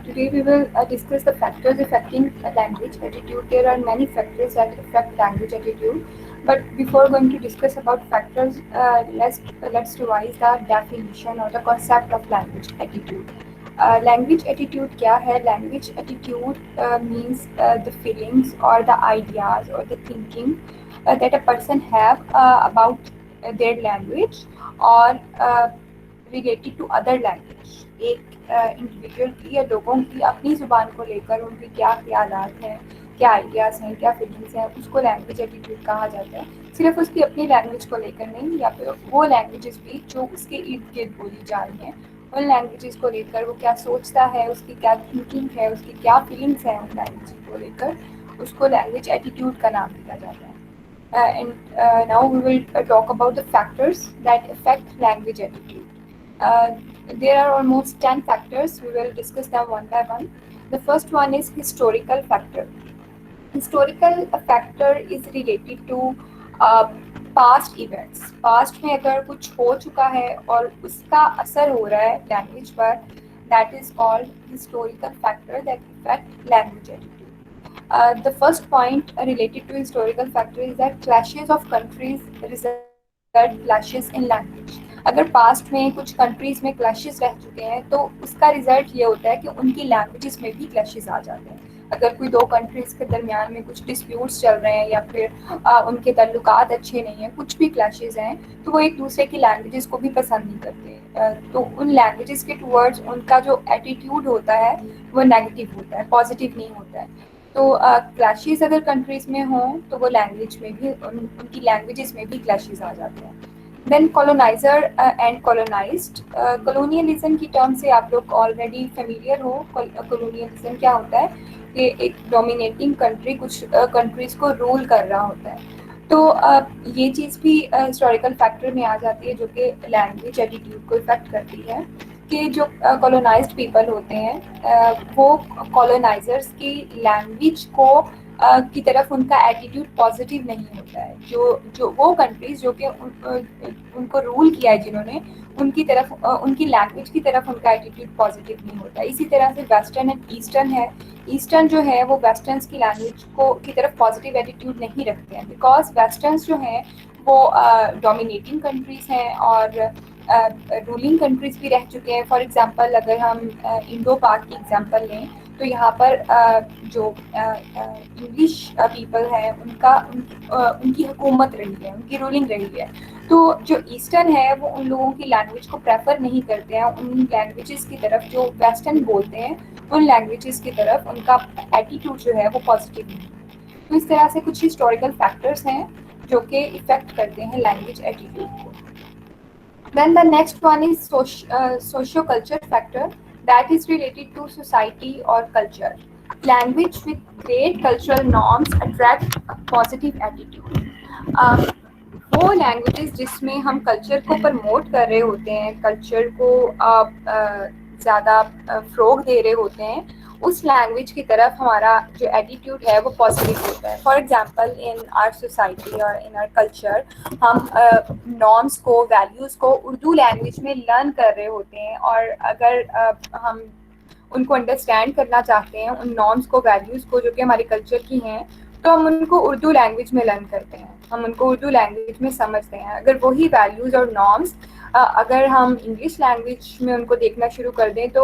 Today we will discuss the factors affecting language attitude. There are many factors that affect language attitude, but before going to discuss about factors, let's revise the definition or the concept of language attitude. Language attitude क्या है? Language attitude means the feelings or the ideas or the thinking that a person have about their language or related to other language. एक individual की या लोगों की अपनी ज़ुबान को लेकर उनके क्या ख्यालात हैं, क्या आइडियाज़ हैं, क्या फीलिंग्स हैं, उसको लैंग्वेज एटीट्यूड कहा जाता है। सिर्फ उसकी अपनी लैंग्वेज को लेकर नहीं, या फिर वो लैंग्वेजेस भी जो उसके इर्द गिर्द बोली जा रही हैं, उन लैंग्वेजेस को लेकर वो क्या सोचता है, उसकी क्या थिंकिंग है, उसकी क्या फीलिंग्स हैं उन लैंग्वेज को लेकर, उसको लैंग्वेज एटीट्यूड का नाम दिया जाता है। And now we will talk about the factors that affect language attitude. Uh, there are almost 10 factors. We will discuss them one by one. The first one is historical factor. Historical factor is related to past events. Past में अगर कुछ हो चुका है और उसका असर हो रहा है language पर, that is called historical factor that affect language attitude. The first point related to historical factor is that clashes of countries result clashes in language. अगर पास्ट में कुछ कंट्रीज में क्लैशेस रह चुके हैं तो उसका रिजल्ट ये होता है कि उनकी लैंग्वेजेस में भी क्लैशेस आ जाते हैं। अगर कोई दो कंट्रीज के दरमियान में कुछ डिस्प्यूट्स चल रहे हैं या फिर उनके ताल्लुकात अच्छे नहीं हैं, कुछ भी क्लैशेस हैं, तो वो एक दूसरे की लैंग्वेजेस को भी पसंद नहीं करते। तो उन लैंग्वेजेस के टूवर्ड्स उनका जो एटीट्यूड होता है वो नेगेटिव होता है, पॉजिटिव नहीं होता है। तो क्लैशेस अगर कंट्रीज में हों तो वो लैंग्वेज में भी उनकी लैंग्वेजेस में भी क्लैशेस आ जाते हैं। Then coloniser and colonised. Colonialism की टर्म से आप लोग ऑलरेडी फेमिलियर हो। कॉलोनियलिज्म क्या होता है कि एक डोमिनेटिंग कंट्री कुछ कंट्रीज को रूल कर रहा होता है। तो ये चीज़ भी हिस्टोरिकल फैक्टर में आ जाती है जो कि लैंग्वेज एटीट्यूड को इफेक्ट करती है कि जो कॉलोनाइज्ड पीपल होते हैं वो कॉलोनाइजर्स की लैंग्वेज को की तरफ उनका एटीट्यूड पॉजिटिव नहीं होता है। जो वो कंट्रीज जो कि उनको रूल किया है जिन्होंने, उनकी तरफ उनकी लैंग्वेज की तरफ उनका एटीट्यूड पॉजिटिव नहीं होता। इसी तरह से वेस्टर्न एंड ईस्टर्न है। ईस्टर्न जो है वो वेस्टर्न्स की लैंग्वेज को की तरफ पॉजिटिव एटीट्यूड नहीं रखते हैं, बिकॉज वेस्टर्न्स जो हैं वो डोमिनेटिंग कंट्रीज़ हैं और रूलिंग कंट्रीज़ भी रह चुके हैं। फॉर एग्जांपल अगर हम इंडो पाक की एग्जांपल लें तो यहाँ पर जो इंग्लिश पीपल हैं उनकी हुकूमत रही है, उनकी रूलिंग रही है। तो जो ईस्टर्न है वो उन लोगों की लैंग्वेज को प्रेफर नहीं करते हैं, उन लैंग्वेजेस की तरफ जो वेस्टर्न बोलते हैं उन लैंग्वेजेस की तरफ उनका एटीट्यूड जो है वो पॉजिटिव नहीं है। तो इस तरह से कुछ हिस्टोरिकल फैक्टर्स हैं जो कि इफेक्ट करते हैं लैंग्वेज एटीट्यूड को। Then the next one is socio-culture factor that is related to society or culture. Language with great cultural norms attract a positive attitude. वो लैंग्वेजेस जिसमें हम कल्चर को प्रमोट कर रहे होते हैं, कल्चर को ज़्यादा फ़रोग दे रहे होते हैं, उस लैंग्वेज की तरफ हमारा जो एटीट्यूड है वो पॉजिटिव होता है। For example in our society और इन आवर कल्चर हम नॉर्म्स को, वैल्यूज़ को उर्दू लैंग्वेज में लर्न कर रहे होते हैं, और अगर हम उनको अंडरस्टैंड करना चाहते हैं, उन नॉर्म्स को, वैल्यूज़ को जो कि हमारे कल्चर की हैं, तो हम उनको उर्दू लैंग्वेज में लर्न करते हैं, हम उनको उर्दू लैंग्वेज में समझते हैं। अगर वही वैल्यूज़ और नॉर्म्स अगर हम इंग्लिश लैंग्वेज में उनको देखना शुरू कर दें तो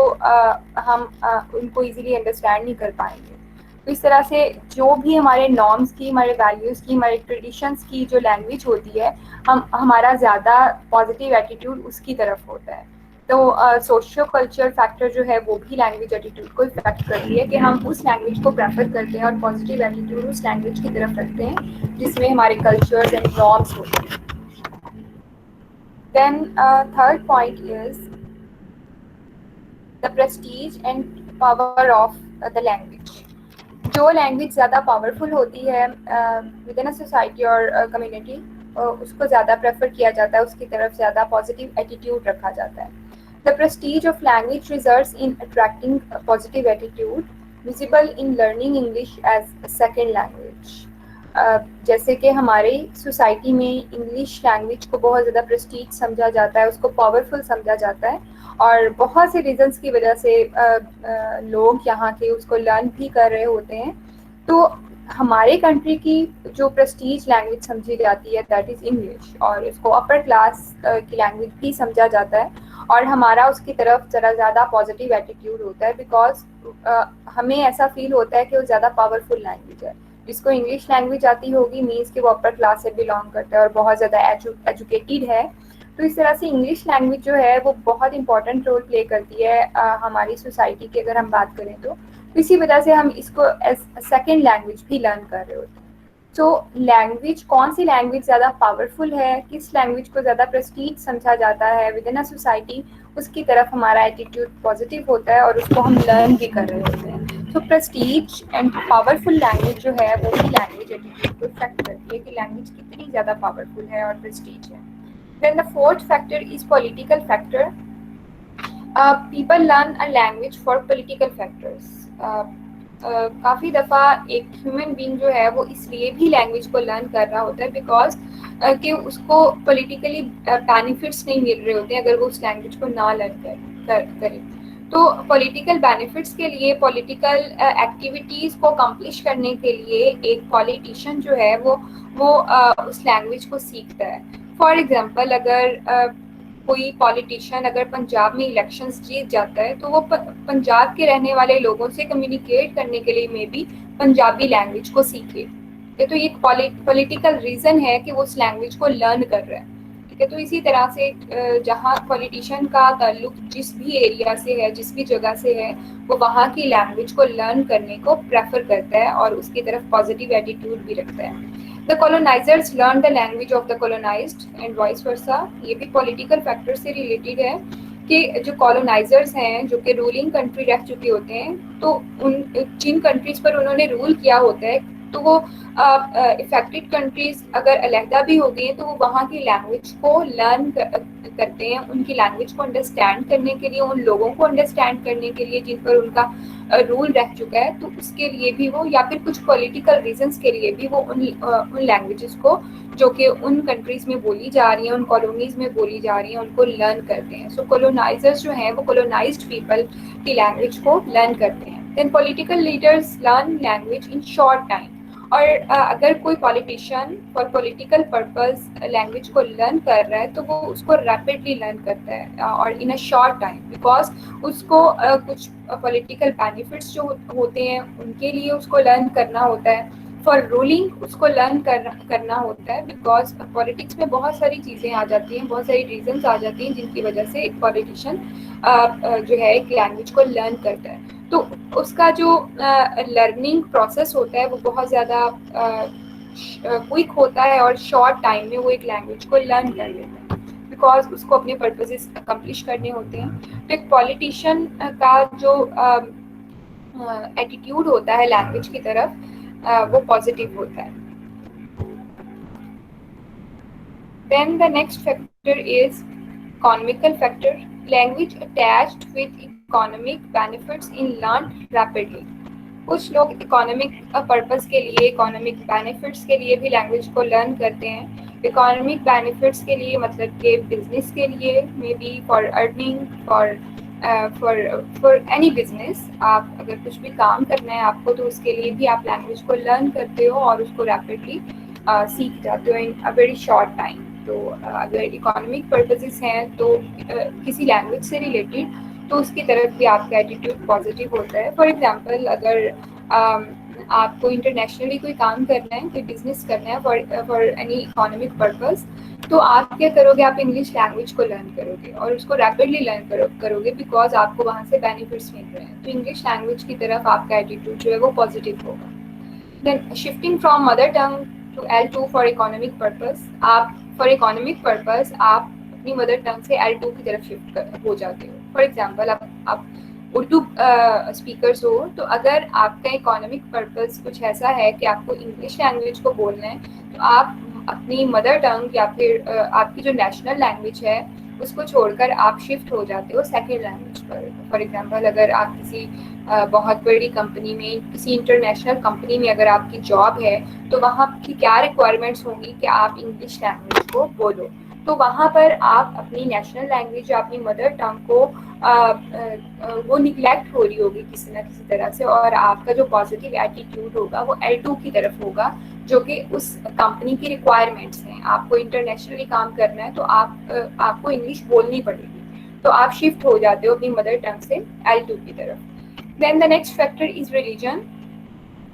हम उनको इजीली अंडरस्टैंड नहीं कर पाएंगे। तो इस तरह से जो भी हमारे नॉर्म्स की, हमारे वैल्यूज़ की, हमारे ट्रेडिशंस की जो लैंग्वेज होती है, हमारा ज़्यादा पॉजिटिव एटीट्यूड उसकी तरफ होता है। तो सोशियो कल्चर फैक्टर जो है वो भी लैंग्वेज एटीट्यूड को इफेक्ट करती है कि हम उस लैंग्वेज को प्रेफर करते हैं और पॉजिटिव एटीट्यूड उस लैंग्वेज की तरफ रखते हैं जिसमें हमारे कल्चर्स एंड नॉर्म्स होते हैं। Then third point is the prestige and power of the language. जो लैंग्वेज ज़्यादा पावरफुल होती है विद इन अ सोसाइटी और कम्युनिटी, उसको ज़्यादा प्रेफर किया जाता है, उसकी तरफ ज़्यादा पॉजिटिव एटीट्यूड रखा जाता है। The prestige of language results in attracting positive attitude visible in learning English as second language. जैसे कि हमारी सोसाइटी में इंग्लिश लैंग्वेज को बहुत ज़्यादा प्रेस्टीज समझा जाता है, उसको पावरफुल समझा जाता है, और बहुत से रीजंस की वजह से लोग यहाँ के उसको लर्न भी कर रहे होते हैं। तो हमारे कंट्री की जो प्रेस्टीज लैंग्वेज समझी जाती है दैट इज़ इंग्लिश, और इसको अपर क्लास की लैंग्वेज भी समझा जाता है, और हमारा उसकी तरफ ज़रा ज़्यादा पॉजिटिव एटीट्यूड होता है बिकॉज हमें ऐसा फील होता है कि वो ज़्यादा पावरफुल लैंग्वेज है। जिसको इंग्लिश लैंग्वेज आती होगी मीन्स कि वो अपर क्लास से बिलोंग करता है और बहुत ज़्यादा एजुकेटेड है। तो इस तरह से इंग्लिश लैंग्वेज जो है वो बहुत इंपॉर्टेंट रोल प्ले करती है हमारी सोसाइटी की अगर हम बात करें तो इसी वजह से हम इसको एज सेकेंड लैंग्वेज भी लर्न कर रहे होते हैं। तो लैंग्वेज, कौन सी लैंग्वेज ज़्यादा पावरफुल है, किस लैंग्वेज को ज़्यादा प्रेस्टीज समझा जाता है विद इन अ सोसाइटी, उसकी तरफ हमारा एटीट्यूड पॉजिटिव होता है और उसको हम लर्न भी कर रहे होते हैं। तो प्रेस्टीज एंड पावरफुल लैंग्वेज जो है वो भी लैंग्वेज एटीट्यूड को इफेक्ट करती है कि लैंग्वेज कितनी ज़्यादा पावरफुल है और प्रेस्टीज है। Then the fourth factor is political factor. People learn a language for political factors. काफ़ी दफ़ा एक ह्यूमन बीइंग जो है वो इसलिए भी लैंग्वेज को लर्न कर रहा होता है बिकॉज कि उसको पॉलिटिकली बेनिफिट्स नहीं मिल रहे होते हैं अगर वो उस लैंग्वेज को ना लर्न करे। तो पॉलिटिकल बेनिफिट्स के लिए, पॉलिटिकल एक्टिविटीज़ को अकम्प्लिश करने के लिए एक पॉलिटिशियन जो है वो उस लैंग्वेज को सीखता है। फॉर एग्जांपल, अगर कोई पॉलिटिशियन अगर पंजाब में इलेक्शंस जीत जाता है तो वो पंजाब के रहने वाले लोगों से कम्युनिकेट करने के लिए मे बी पंजाबी लैंग्वेज को सीखे। तो ये पॉलिटिकल रीज़न है कि वो उस लैंग्वेज को लर्न कर रहा है। ठीक है, तो इसी तरह से जहाँ पॉलिटिशियन का ताल्लुक जिस भी एरिया से है, जिस भी जगह से है, वो वहाँ की लैंग्वेज को लर्न करने को प्रेफर करता है और उसकी तरफ पॉजिटिव एटीट्यूड भी रखता है। The colonizers learned the language of the colonized and vice versa. ये भी पॉलिटिकल फैक्टर से रिलेटेड है कि जो कॉलोनाइजर्स हैं जो कि रूलिंग कंट्री रह चुके होते हैं, तो उन जिन कंट्रीज पर उन्होंने रूल किया होता है तो वो इफेक्टेड कंट्रीज अगर अलहदा भी हो गई हैं तो वो वहाँ की लैंग्वेज को लर्न करते हैं, उनकी लैंग्वेज को अंडरस्टैंड करने के लिए, उन लोगों को अंडरस्टैंड करने के लिए जिन पर उनका रूल रह चुका है, तो उसके लिए भी वो, या फिर कुछ पॉलिटिकल रीजंस के लिए भी वो उन लैंग्वेजेस को जो कि उन कंट्रीज में बोली जा रही हैं, उन कॉलोनीज में बोली जा रही हैं, उनको लर्न करते हैं। सो कॉलोनाइजर्स जो हैं वो कॉलोनाइज्ड पीपल की लैंग्वेज को लर्न करते हैं। Then political leaders learn language in short time. और अगर कोई politician for political purpose language को लर्न कर रहा है तो वो उसको रैपिडली लर्न करता है और इन अ शॉर्ट टाइम, बिकॉज उसको कुछ पॉलिटिकल बेनिफिट्स जो होते हैं उनके लिए उसको लर्न करना होता है। फॉर रूलिंग उसको लर्न करना होता है बिकॉज पॉलिटिक्स में बहुत सारी चीज़ें आ जाती हैं, बहुत सारी रीजंस आ जाती हैं जिनकी वजह से एक पॉलिटिशियन जो है एक लैंग्वेज को लर्न करता है। तो उसका जो लर्निंग प्रोसेस होता है वो बहुत ज़्यादा क्विक होता है और शॉर्ट टाइम में वो एक लैंग्वेज को लर्न कर लेता है बिकॉज उसको अपने पर्पसेस अकम्प्लिश करने होते हैं। तो एक पॉलिटिशियन का जो एटीट्यूड होता है लैंग्वेज की तरफ वो पॉजिटिव होता है। Then the next factor is economical factor. Language attached with economic benefits in learned rapidly. कुछ लोग इकोनॉमिक पर्पस के लिए, इकोनॉमिक बेनिफिट्स के लिए भी लैंग्वेज को लर्न करते हैं। इकोनॉमिक बेनिफिट्स के लिए मतलब कि बिजनेस के लिए, may be for earning, for any business. आप अगर कुछ भी काम करना है आपको तो उसके लिए भी आप लैंग्वेज को लर्न करते हो और उसको रैपिडली सीख जाते हो इन अ वेरी शॉर्ट टाइम। तो अगर इकोनॉमिक पर्पसेस हैं तो किसी लैंग्वेज से रिलेटेड, तो उसकी तरफ भी आपका एटीट्यूड पॉजिटिव होता है। फॉर एग्जांपल, अगर आपको इंटरनेशनली कोई काम करना है, कोई बिजनेस करना है फॉर एनी इकोनॉमिक पर्पस, तो आप क्या करोगे, आप इंग्लिश लैंग्वेज को लर्न करोगे और उसको रैपिडली लर्न करोगे बिकॉज आपको वहाँ से बेनिफिट्स मिल रहे हैं। तो इंग्लिश लैंग्वेज की तरफ आपका एटीट्यूड जो है वो पॉजिटिव होगा। Then shifting from mother tongue to L2 for economic purpose. आप फॉर इकोनॉमिक पर्पस आप अपनी मदर टंग से L2 की तरफ शिफ्ट हो जाते हो। फॉर एग्जांपल, आप उर्दू स्पीकर्स हो, तो अगर आपका इकोनॉमिक पर्पस कुछ ऐसा है कि आपको इंग्लिश लैंग्वेज को बोलना है, तो आप अपनी मदर टंग या फिर आपकी जो नेशनल लैंग्वेज है उसको छोड़कर आप शिफ्ट हो जाते हो सेकेंड लैंग्वेज पर। फॉर एग्जांपल, अगर आप किसी बहुत बड़ी कंपनी में, किसी इंटरनेशनल कंपनी में अगर आपकी जॉब है, तो वहाँ की क्या रिक्वायरमेंट्स होंगी कि आप इंग्लिश लैंग्वेज को बोलो। तो वहाँ पर आप अपनी नेशनल लैंग्वेज या अपनी मदर टंग को वो निगलेक्ट हो रही होगी किसी ना किसी तरह से, और आपका जो पॉजिटिव एटीट्यूड होगा वो L2 की तरफ होगा, जो कि उस कंपनी की रिक्वायरमेंट्स हैं। आपको इंटरनेशनली काम करना है तो आपको इंग्लिश बोलनी पड़ेगी, तो आप शिफ्ट हो जाते हो अपनी मदर टंग से L2 की तरफ। Then the next factor is religion.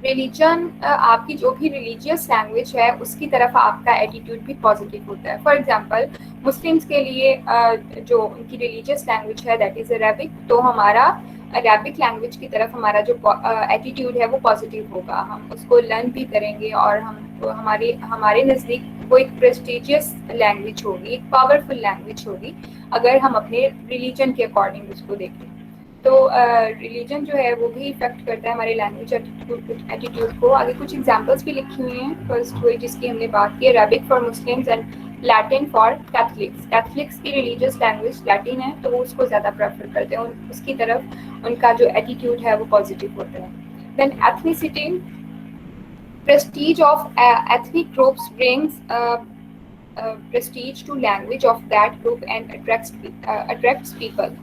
Religion, आपकी जो भी रिलीजियस लैंग्वेज है उसकी तरफ आपका एटीट्यूड भी पॉजिटिव होता है। फॉर एग्जांपल मुस्लिम्स के लिए जो उनकी रिलीजियस लैंग्वेज है दैट इज़ अरेबिक, तो हमारा अरेबिक लैंग्वेज की तरफ हमारा जो एटीट्यूड है वो पॉजिटिव होगा, हम उसको लर्न भी करेंगे, और हम हमारे हमारे नज़दीक वो एक प्रेस्टिजियस लैंग्वेज होगी, एक पावरफुल लैंग्वेज होगी अगर हम अपने रिलीजन के अकॉर्डिंग उसको देखें। तो रिलीजन जो है वो भी इफेक्ट करता है हमारे लैंग्वेज एटीट्यूड को। आगे कुछ एग्जांपल्स भी लिखी हुई हैं। फर्स्ट वही जिसकी हमने बात की, Arabic for Muslims and Latin for Catholics. Catholics की रिलीजियस लैंग्वेज लैटिन है, तो वो उसको ज़्यादा प्रेफर करते हैं, उसकी तरफ उनका जो एटीट्यूड है वो पॉजिटिव होता है। Then ethnicity, prestige of ethnic groups brings prestige to language of that group and attracts people.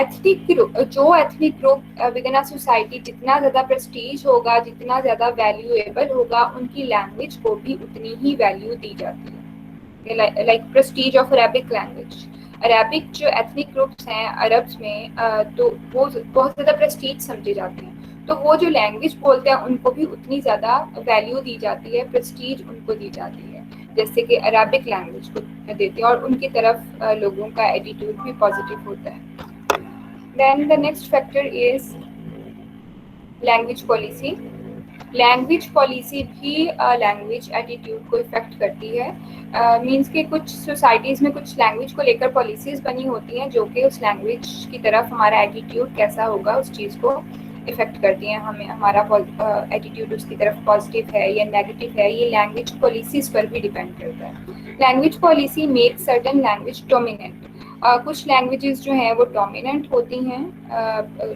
Ethnic group, जो ethnic group within a society जितना ज़्यादा प्रेस्टीज होगा, जितना ज़्यादा वैल्यूएबल होगा, उनकी लैंग्वेज को भी उतनी ही वैल्यू दी जाती है। Like Prestige of Arabic language. Arabic जो एथनिक ग्रुप्स हैं अरब्स में, तो वो बहुत ज़्यादा प्रेस्टीज समझे जाते हैं, तो वो जो लैंग्वेज बोलते हैं उनको भी उतनी ज़्यादा वैल्यू दी जाती है, प्रेस्टीज उनको दी जाती है जैसे कि अरेबिक लैंग्वेज को देते हैं, और उनकी तरफ लोगों का एटीट्यूड भी पॉजिटिव होता है। Then the next factor is language policy. Language policy भी लैंग्वेज एटीट्यूड को इफेक्ट करती है। मींस के कुछ सोसाइटीज़ में कुछ लैंग्वेज को लेकर पॉलिसीज़ बनी होती हैं जो कि उस लैंग्वेज की तरफ हमारा एटीट्यूड कैसा होगा उस चीज़ को इफेक्ट करती हैं। हमें हमारा एटीट्यूड उसकी तरफ पॉजिटिव है या नेगेटिव है, ये लैंग्वेज पॉलिसीज़ पर भी डिपेंड करता है। Language policy make certain language dominant. कुछ लैंग्वेजेस जो हैं वो डोमिनेंट होती हैं,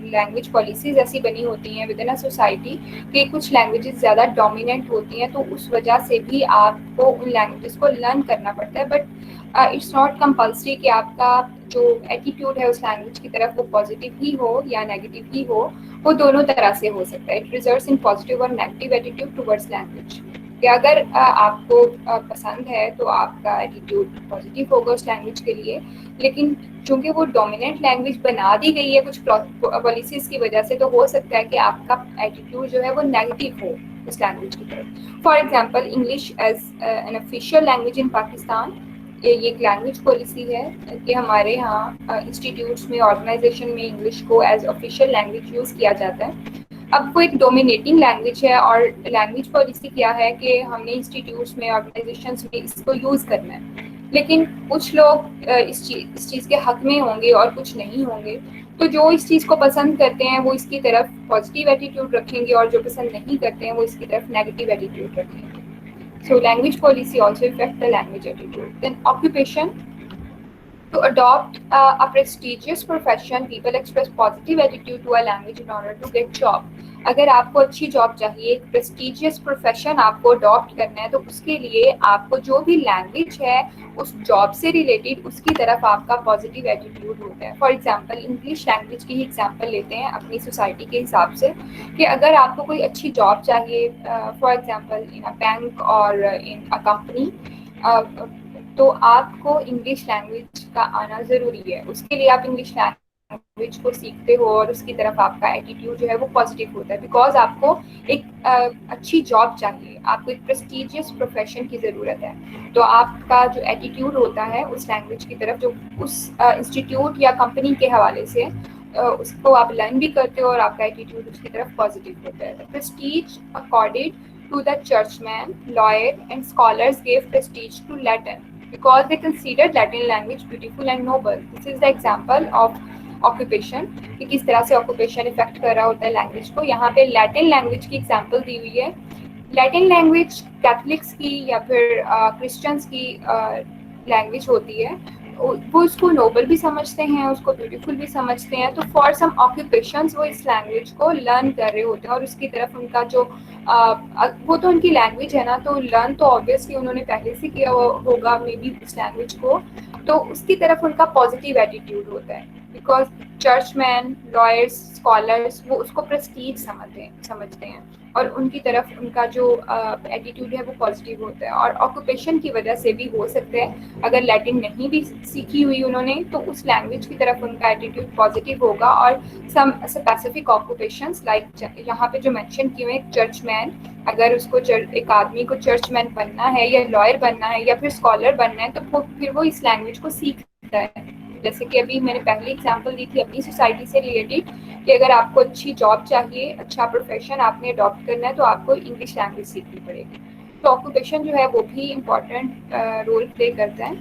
लैंग्वेज पॉलिसीज़ ऐसी बनी होती हैं विद इन अ सोसाइटी कि कुछ लैंग्वेजेस ज़्यादा डोमिनेंट होती हैं, तो उस वजह से भी आपको उन लैंग्वेजेस को लर्न करना पड़ता है। बट इट्स नॉट कंपल्सरी कि आपका जो एटीट्यूड है उस लैंग्वेज की तरफ वो पॉजिटिव ही हो या नेगेटिव ही हो, वो दोनों तरह से हो सकता है। इट रिजल्ट्स इन पॉजिटिव और नेगेटिव एटीट्यूड टुवर्ड्स लैंग्वेज। कि अगर आपको पसंद है तो आपका एटीट्यूड पॉजिटिव होगा उस लैंग्वेज के लिए, लेकिन चूंकि वो डोमिनेंट लैंग्वेज बना दी गई है कुछ पॉलिसीज़ की वजह से, तो हो सकता है कि आपका एटीट्यूड जो है वो नेगेटिव हो उस लैंग्वेज की तरफ। For example English as an official language in Pakistan, ये एक लैंग्वेज पॉलिसी है कि हमारे यहाँ इंस्टीट्यूट्स में, ऑर्गेनाइजेशन में इंग्लिश को एज ऑफिशियल लैंग्वेज यूज़ किया जाता है। अब वो एक डोमिनेटिंग लैंग्वेज है, और लैंग्वेज पॉलिसी क्या है कि हमने इंस्टीट्यूट्स में, ऑर्गेनाइजेशंस में इसको यूज़ करना है, लेकिन कुछ लोग इस चीज़ के हक में होंगे और कुछ नहीं होंगे। तो जो इस चीज़ को पसंद करते हैं वो इसकी तरफ पॉजिटिव एटीट्यूड रखेंगे, और जो पसंद नहीं करते हैं वो इसकी तरफ नेगेटिव एटीट्यूड रखेंगे। So language policy also affect the language attitude. Then occupation. To adopt a prestigious profession, people express positive attitude to a language in order to get job. अगर आपको अच्छी जॉब चाहिए, एक प्रेस्टिजियस प्रोफेशन आपको adopt करना है, तो उसके लिए आपको जो भी लैंग्वेज है उस जॉब से रिलेटेड उसकी तरफ आपका पॉजिटिव एटीट्यूड होता है। फॉर एग्जांपल इंग्लिश लैंग्वेज की ही एग्जांपल लेते हैं अपनी सोसाइटी के हिसाब से, कि अगर आपको कोई अच्छी जॉब चाहिए, for example in a bank और इन अ कंपनी, तो आपको इंग्लिश लैंग्वेज का आना ज़रूरी है। उसके लिए आप इंग्लिश लैंग्वेज को सीखते हो और उसकी तरफ आपका एटीट्यूड जो है वो पॉजिटिव होता है, बिकॉज आपको एक अच्छी जॉब चाहिए, आपको एक प्रेस्टिजियस प्रोफेशन की ज़रूरत है। तो आपका जो एटीट्यूड होता है उस लैंग्वेज की तरफ, जो उस इंस्टीट्यूट या कंपनी के हवाले से उसको आप लर्न भी करते हो और आपका एटीट्यूड उसकी तरफ पॉजिटिव होता है। Prestige accorded to the churchmen, lawyers, and scholars gave prestige to Latin because they considered Latin language beautiful and noble. This is the example of occupation, कि किस तरह से occupation इफेक्ट कर रहा होता है लैंग्वेज को। यहाँ पे लैटिन लैंग्वेज की एग्जाम्पल दी हुई है। लैटिन लैंग्वेज कैथलिक्स की या फिर क्रिश्चियंस की लैंग्वेज होती है, वो उसको नोबल भी समझते हैं, उसको ब्यूटीफुल भी समझते हैं। तो फॉर सम ऑक्यूपेशंस वो इस लैंग्वेज को लर्न कर रहे होते हैं, और उसकी तरफ उनका जो वो तो उनकी लैंग्वेज है ना, तो लर्न तो ऑब्वियसली उन्होंने पहले से किया होगा मे बी उस लैंग्वेज को, तो उसकी तरफ उनका पॉजिटिव एटीट्यूड होता है, बिकॉज चर्चमैन, लॉयर्स, स्कॉलर्स वो उसको प्रेस्टीज समझते हैं और उनकी तरफ उनका जो एटीट्यूड है वो पॉजिटिव होता है। और ऑक्यूपेशन की वजह से भी हो सकता है, अगर लैटिन नहीं भी सीखी हुई उन्होंने तो उस लैंग्वेज की तरफ उनका एटीट्यूड पॉजिटिव होगा। और सम स्पेसिफिक ऑक्यूपेशंस लाइक यहाँ पे जो मेंशन किए हुए, चर्चमैन, अगर उसको एक आदमी को चर्चमैन बनना है या लॉयर बनना है या फिर स्कॉलर बनना है तो फिर वो इस लैंग्वेज को सीखता है। जैसे कि अभी मैंने पहले एग्जांपल दी थी अपनी सोसाइटी से रिलेटेड कि अगर आपको अच्छी जॉब चाहिए, अच्छा प्रोफेशन आपने अडॉप्ट करना है तो आपको इंग्लिश लैंग्वेज सीखनी पड़ेगी। तो ऑक्यूपेशन जो है वो भी इम्पॉर्टेंट रोल प्ले करता है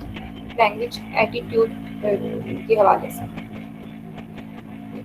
लैंग्वेज एटीट्यूड के हवाले से।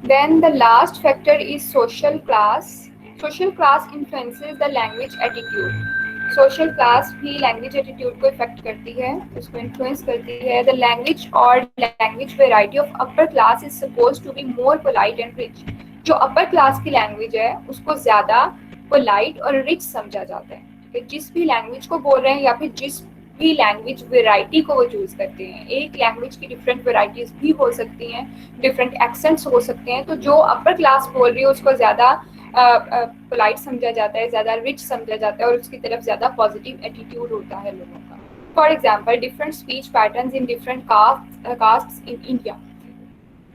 Then the last factor is social class. Social class influences the language attitude. Social class भी लैंग्वेज एटीट्यूड को इफेक्ट करती है, उसको इन्फ्लुएंस करती है। द लैंग्वेज और language variety of upper class is suppose to be more polite and rich. जो upper class की लैंग्वेज है उसको ज्यादा पोलाइट और रिच समझा जाता है कि जिस भी लैंग्वेज को बोल रहे हैं या फिर जिस भी लैंग्वेज वेराइटी को वो चूज करते हैं। एक लैंग्वेज की डिफरेंट वेराइटीज भी हो सकती हैं, डिफरेंट एक्सेंट्स हो सकते हैं, तो जो अपर क्लास बोल रही है उसको ज्यादा पोलाइट समझा जाता है, ज्यादा रिच समझा जाता है और उसकी तरफ ज्यादा पॉजिटिव एटीट्यूड होता है लोगों का। For example different speech patterns in different caste in India.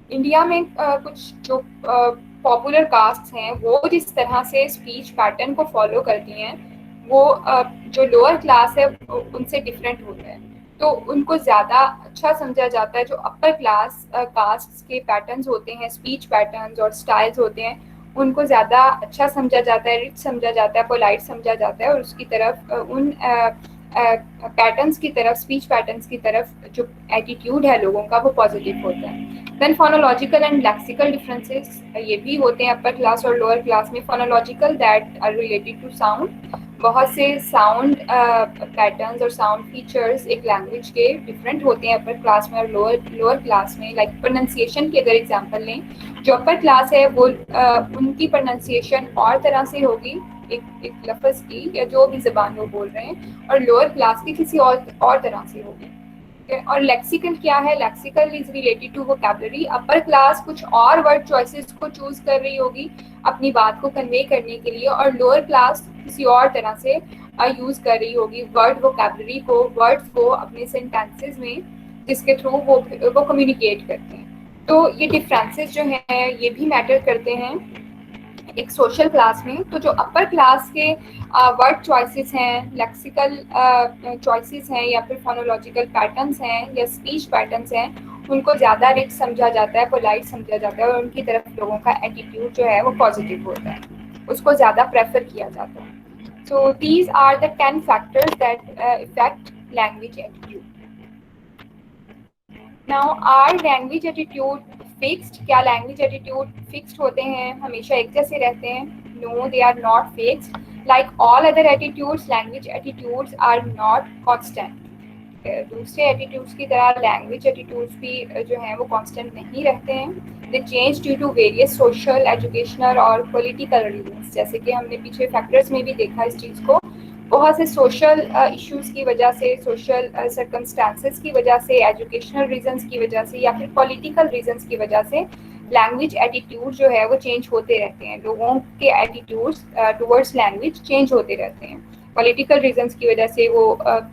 India में कुछ जो पॉपुलर कास्ट हैं वो जिस तरह से स्पीच पैटर्न को फॉलो करती हैं वो जो लोअर क्लास है उनसे डिफरेंट होता है, तो उनको ज़्यादा अच्छा समझा जाता है। जो अपर क्लास कास्ट के पैटर्न्स होते हैं, स्पीच पैटर्न्स और स्टाइल्स होते हैं, उनको ज़्यादा अच्छा समझा जाता है, रिच समझा जाता है, पोलाइट समझा जाता है और उसकी तरफ उन पैटर्न्स की तरफ, स्पीच पैटर्न्स की तरफ जो एटीट्यूड है लोगों का वो पॉजिटिव होता है। Then phonological and lexical differences ये भी होते हैं अपर क्लास और लोअर क्लास में। Phonological that are related to sound. बहुत से साउंड पैटर्न्स और साउंड फीचर्स एक लैंग्वेज के डिफरेंट होते हैं अपर क्लास में और लोअर क्लास में। लाइक प्रोनाउंसिएशन की अगर एग्जांपल लें, जो अपर क्लास है वो उनकी प्रोनाउंसिएशन और तरह से होगी एक लफ्ज़ की या जो भी ज़बान वो बोल रहे हैं, और लोअर क्लास की किसी और तरह से होगी। और लेक्सिकल क्या है? Lexical is related to vocabulary. Upper class कुछ और वर्ड चॉइसेस को चूज कर रही होगी अपनी बात को कन्वे करने के लिए और लोअर क्लास किसी और तरह से यूज कर रही होगी वर्ड वोकैबुलरी को, वर्ड्स को अपने सेंटेंसेस में, जिसके थ्रू वो कम्युनिकेट करते हैं। तो ये डिफरेंसेस जो हैं ये भी मैटर करते हैं एक सोशल क्लास में। तो जो अपर क्लास के वर्ड चॉइसेस हैं, लेक्सिकल चॉइसेस हैं या फिर फोनोलॉजिकल पैटर्न्स हैं या स्पीच पैटर्न्स हैं, उनको ज़्यादा रिच समझा जाता है, पोलाइट समझा जाता है और उनकी तरफ लोगों का एटीट्यूड जो है वो पॉजिटिव होता है, उसको ज़्यादा प्रेफर किया जाता है। So these are the 10 factors that affect language attitude. Now are language attitude fixed? क्या लैंग्वेज एटीट्यूड फिक्स्ड होते हैं, हमेशा एक जैसे रहते हैं? No, they are not fixed. Like all other attitudes, language attitudes are not constant. दूसरे attitudes की तरह लैंग्वेज एटीट्यूड्स भी जो हैं वो कांस्टेंट नहीं रहते हैं। They change due to various social, educational और पॉलिटिकल रीजंस। जैसे कि हमने पीछे फैक्टर्स में भी देखा इस चीज़ को, बहुत से सोशल इश्यूज की वजह से, सोशल सर्कमस्टांसेस की वजह से, एजुकेशनल रीजंस की वजह से या फिर पॉलिटिकल रीजंस की वजह से लैंग्वेज एटीट्यूड जो है वो चेंज होते रहते हैं। लोगों के एटीट्यूड्स टुवर्ड्स लैंग्वेज चेंज होते रहते हैं। पॉलिटिकल रीजंस की वजह से वो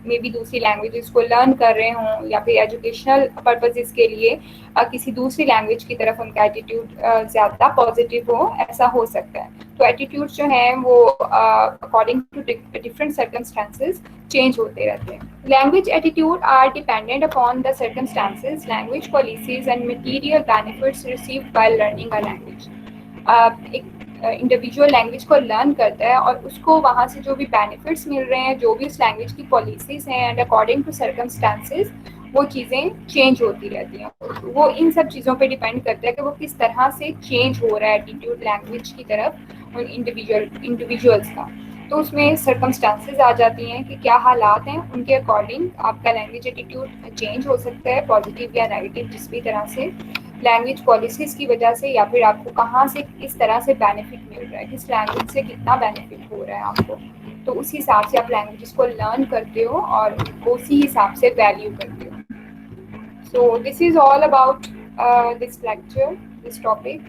मे बी दूसरी लैंग्वेजेस को लर्न कर रहे हों या फिर एजुकेशनल पर्पसेस के लिए किसी दूसरी लैंग्वेज की तरफ उनका एटीट्यूड ज़्यादा पॉजिटिव हो, ऐसा हो सकता है। तो एटीट्यूड्स जो हैं वो according to different circumstances change होते रहते हैं। Language attitude are dependent upon the circumstances, language policies and material benefits received by learning a language. एक इंडिविजुअल लैंग्वेज को लर्न करता है और उसको वहाँ से जो भी बेनिफिट्स मिल रहे हैं, जो भी उस लैंग्वेज की पॉलिसीज हैं, एंड अकॉर्डिंग टू सर्कमस्टांसेस वो चीज़ें चेंज होती रहती हैं। वो इन सब चीज़ों पे डिपेंड करता है कि वो किस तरह से चेंज हो रहा है एटीट्यूड लैंग्वेज की तरफ उन इंडिविजुअल्स का। तो उसमें सर्कमस्टांसेस आ जाती हैं कि क्या हालात हैं, उनके अकॉर्डिंग आपका लैंग्वेज एटीट्यूड चेंज हो सकता है, पॉजिटिव या नेगेटिव, जिस भी तरह से। लैंग्वेज पॉलिसीज़ की वजह से या फिर आपको कहाँ से किस तरह से बेनिफिट मिल रहा है, किस लैंग्वेज से कितना बेनिफिट हो रहा है आपको, तो उसी हिसाब से आप लैंग्वेजेस को लर्न करते हो और उसी हिसाब से वैल्यू करते हो। So this is all about this lecture, this topic.